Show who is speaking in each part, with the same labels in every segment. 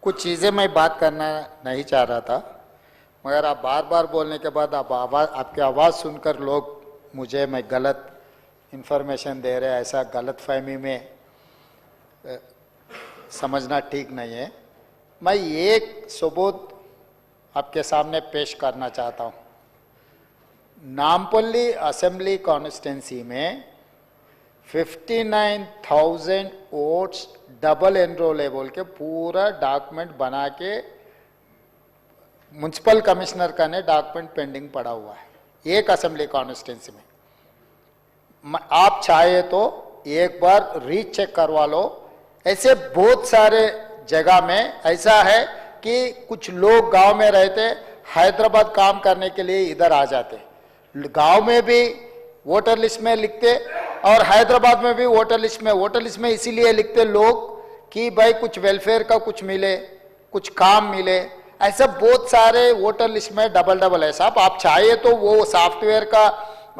Speaker 1: कुछ चीज़ें मैं बात करना नहीं चाह रहा था, मगर आप बार बार बोलने के बाद आपकी आवाज़ सुनकर लोग मुझे मैं गलत इन्फॉर्मेशन दे रहे हैं, ऐसा गलत फहमी में समझना ठीक नहीं है। मैं एक सबूत आपके सामने पेश करना चाहता हूँ। नामपल्ली असेंबली कॉन्स्टिट्यूंसी में 59,000 वोट्स डबल एनरोलेबल के पूरा डॉक्यूमेंट बना के म्युनिसिपल कमिश्नर का ने डॉक्यूमेंट पेंडिंग पड़ा हुआ है एक असेंबली कॉन्स्टिट्यूंसी में। आप चाहे तो एक बार रीचेक करवा लो। ऐसे बहुत सारे जगह में ऐसा है कि कुछ लोग गांव में रहते, हैदराबाद काम करने के लिए इधर आ जाते, गांव में भी वोटर लिस्ट में लिखते और हैदराबाद में भी वोटर लिस्ट में इसीलिए लिखते लोग कि भाई कुछ वेलफेयर का कुछ मिले, कुछ काम मिले। ऐसा बहुत सारे वोटर लिस्ट में डबल है साहब। आप चाहे तो वो सॉफ्टवेयर का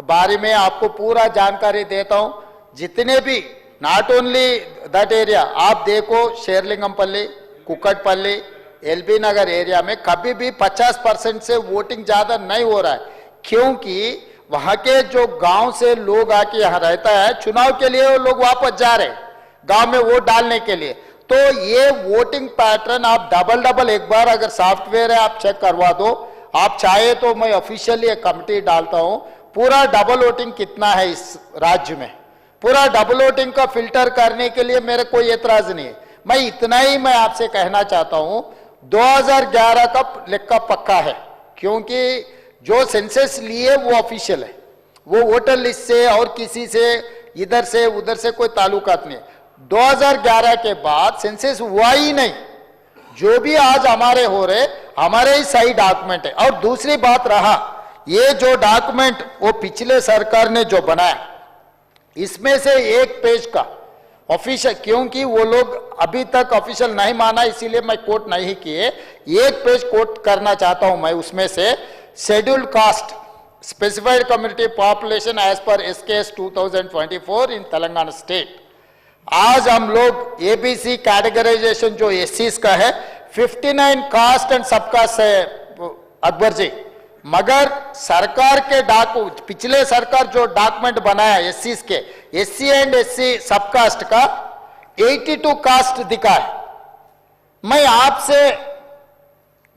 Speaker 1: बारे में आपको पूरा जानकारी देता हूं। जितने भी नॉट ओनली दैट एरिया, आप देखो शेरलिंगमपल्ली, कुकटपल्ली, एलबी नगर एरिया में कभी भी 50% से वोटिंग ज्यादा नहीं हो रहा है, क्योंकि वहां के जो गांव से लोग आके यहाँ रहता है, चुनाव के लिए वो लोग वापस जा रहे गांव में वोट डालने के लिए। तो ये वोटिंग पैटर्न आप डबल एक बार अगर सॉफ्टवेयर है आप चेक करवा दो। आप चाहे तो मैं ऑफिशियली एक कमिटी डालता हूं, पूरा डबल वोटिंग कितना है इस राज्य में, पूरा डबल वोटिंग का फिल्टर करने के लिए मेरे कोई एतराज नहीं है। मैं इतना ही मैं आपसे कहना चाहता हूं, 2011 का लेखा पक्का है, क्योंकि जो सेंसस लिए वो ऑफिशियल है, वो वोटर लिस्ट से और किसी से इधर से उधर से कोई ताल्लुकात नहीं है। 2011 के बाद सेंसस हुआ ही नहीं। जो भी आज हमारे हो रहे हमारे ही सही डॉक्यूमेंट है। और दूसरी बात रहा, ये जो डॉक्यूमेंट वो पिछले सरकार ने जो बनाया, इसमें से एक पेज का ऑफिशियल, क्योंकि वो लोग अभी तक ऑफिशियल नहीं माना इसीलिए मैं कोट नहीं किए, एक पेज कोट करना चाहता हूं मैं। उसमें से scheduled caste specified community population as per SKS 2024 in Telangana state. आज हम लोग एबीसी कैटेगराइजेशन जो एससीज का है, 59 कास्ट एंड सब कास्ट है अकबर जी, मगर सरकार के पिछले सरकार जो डॉक्यूमेंट बनाया एससीज के, एससी एंड एससी सब कास्ट का 82 कास्ट दिखा है।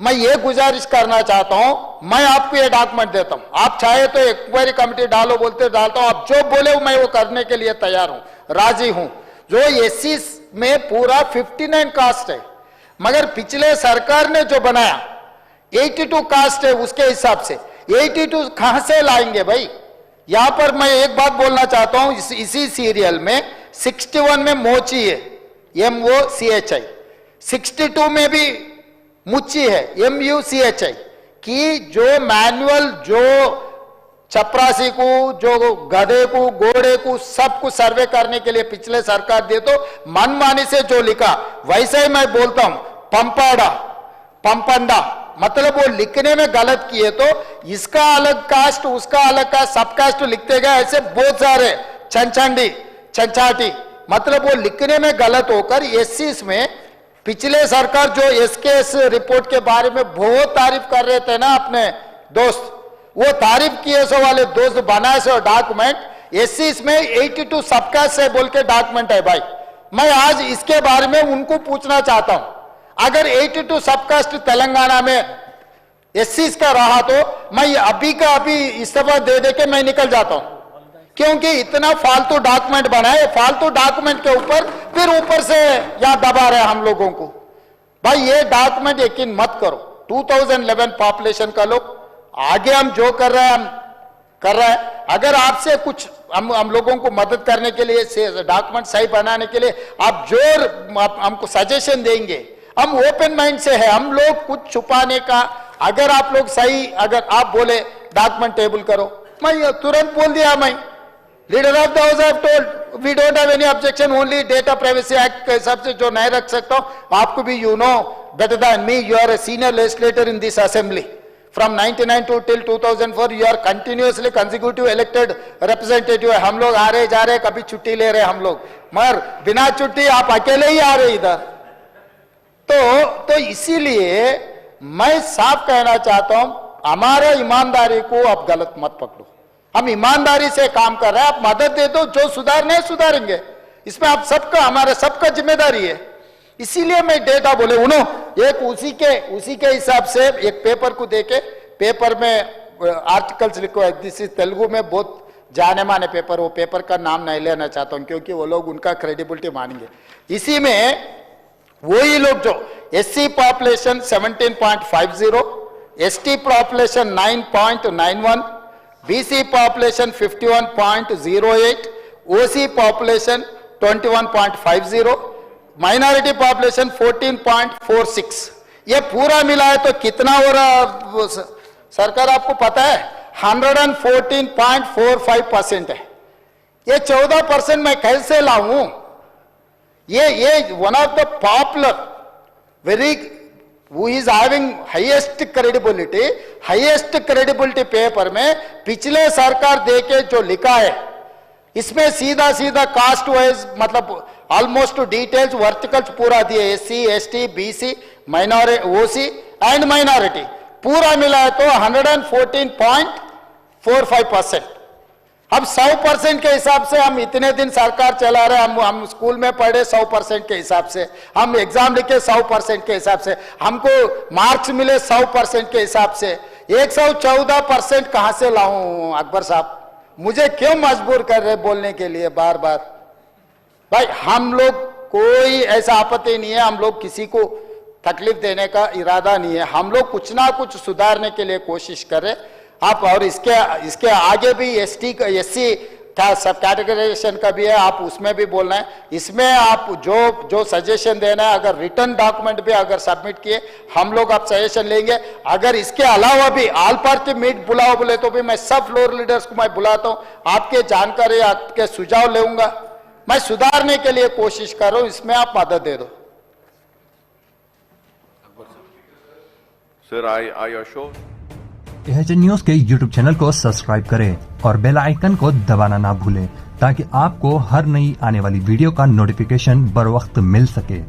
Speaker 1: मैं ये गुजारिश करना चाहता हूं, मैं आपको ये डॉक्यूमेंट देता हूं, आप चाहे तो इंक्वायरी कमेटी डालो बोलते डालता हूं, आप जो बोले मैं वो करने के लिए तैयार हूं, राजी हूं। जो एससी में पूरा 59 कास्ट है, मगर पिछले सरकार ने जो बनाया 82 कास्ट है, उसके हिसाब से 82 कहां से लाएंगे भाई। यहां पर मैं एक बात बोलना चाहता हूं, इसी सीरियल में 61 में मोची है, MOCHI, 62 में भी मुच्ची है, MUCHI, कि जो मैनुअल जो चपरासी को, जो गधे को, घोड़े को, सब कुछ सर्वे करने के लिए पिछले सरकार दे तो मनमानी से जो लिखा वैसे ही मैं बोलता हूं, पंपंडा, मतलब वो लिखने में गलत किए तो इसका अलग कास्ट, उसका अलग कास्ट, सब कास्ट लिखते गए, ऐसे बहुत सारे चंचाटी, मतलब वो लिखने में गलत होकर एससी में पिछले सरकार जो एसकेएस रिपोर्ट के बारे में बहुत तारीफ कर रहे थे ना अपने दोस्त, वो तारीफ किए सो वाले दोस्त बनाए सो डॉक्यूमेंट एससी में 82 सबका से बोल के डॉक्यूमेंट है भाई। मैं आज इसके बारे में उनको पूछना चाहता हूं, अगर 82 सबकास्ट तेलंगाना में एससी का रहा तो मैं अभी का अभी इस्तीफा दे के मैं निकल जाता हूं, क्योंकि इतना फालतू डॉक्यूमेंट बनाए, फालतू डॉक्यूमेंट के ऊपर से यहां दबा रहे हम लोगों को। भाई ये डॉक्यूमेंट यकीन मत करो, 2011 पॉपुलेशन का लोग आगे हम जो कर रहे हैं, अगर आपसे कुछ हम लोगों को मदद करने के लिए, डॉक्यूमेंट सही बनाने के लिए आप जो हमको सजेशन देंगे, हम ओपन माइंड से है। हम लोग कुछ छुपाने का, अगर आप लोग सही, अगर आप बोले डॉक्यूमेंट टेबल करो, मैं तुरंत बोल दिया, मैं leader of the house have told we don't have any objection, only data privacy act के हिसाब से जो नहीं रख सकता हूं। आपको भी you know better than me, you are a senior legislator in this assembly from 99 to till 2004, you are continuously consecutive elected representative है। हम लोग आ रहे जा रहे, कभी छुट्टी ले रहे हम लोग, मगर बिना छुट्टी आप अकेले ही आ रहे इधर। तो इसीलिए मैं साफ कहना चाहता हूं, हमारे ईमानदारी को आप गलत मत पकड़ो। हम ईमानदारी से काम कर रहे हैं, आप मदद दे दो, जो सुधारने सुधारेंगे, इसमें आप सबका, हमारे सबका जिम्मेदारी है। इसीलिए मैं डेटा बोले उन्हों एक उसी के हिसाब से एक पेपर को देके, पेपर में आर्टिकल्स लिखो, दिस इज तेलुगु में बहुत जाने माने पेपर, वो पेपर का नाम नहीं लेना चाहता हूं क्योंकि वो लोग उनका क्रेडिबिलिटी मानेंगे। इसी में वही लोग जो SC population 17.50, ST population 9.91, BC population 51.08, ओसी पॉपुलेशन 21.50, माइनॉरिटी पॉपुलेशन 14.46, ये पूरा मिला है तो कितना हो रहा सरकार आपको पता है? 114.45% है। ये 14% मैं कैसे लाऊं? ये one of the popular very who is having highest credibility paper में पिछले सरकार देके जो लिखा है, इसमें सीधा सीधा कास्ट वाइज मतलब ऑलमोस्ट डिटेल्स वर्टिकल्स पूरा दिए, SC ST BC OC and minority पूरा मिला है तो 114.45%। अब 100% के हिसाब से हम इतने दिन सरकार चला रहे, हम स्कूल में पढ़े 100% के हिसाब से, हम एग्जाम लिखे 100% के हिसाब से, हमको मार्क्स मिले 100% के हिसाब से, 114% कहां से लाऊं? अकबर साहब मुझे क्यों मजबूर कर रहे बोलने के लिए बार बार? भाई हम लोग कोई ऐसा आपत्ति नहीं है, हम लोग किसी को तकलीफ देने का इरादा नहीं है, हम लोग कुछ ना कुछ सुधारने के लिए कोशिश करें आप। और इसके आगे भी एससी का सब कैटेगराइजेशन का भी है, आप उसमें भी बोलना है। इसमें आप जो सजेशन देना है, अगर रिटर्न डॉक्यूमेंट भी अगर सबमिट किए, हम लोग आप सजेशन लेंगे। अगर इसके अलावा भी ऑल पार्टी मीट बुलाओ बोले तो भी मैं सब फ्लोर लीडर्स को मैं बुलाता हूं, आपके जानकारी आपके सुझाव लेऊंगा, मैं सुधारने के लिए कोशिश कर रहा हूं, इसमें आप मदद दे दो।
Speaker 2: Sir I assure
Speaker 3: AHN news के यूट्यूब चैनल को सब्सक्राइब करें और बेल आइकन को दबाना ना भूलें ताकि आपको हर नई आने वाली वीडियो का नोटिफिकेशन बर वक्त मिल सके।